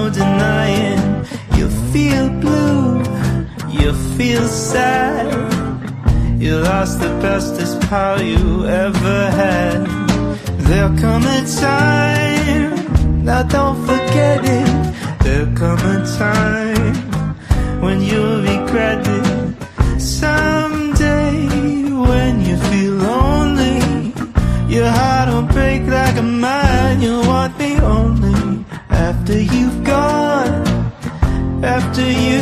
no denying. You feel blue, you feel sad. You lost the bestest pal you ever had. There'll come a time, now don't forget it. There'll come a time when you'll regret it. Someday when you feel lonely, your heart will break like a mine. You'll want me only after you've gone, after you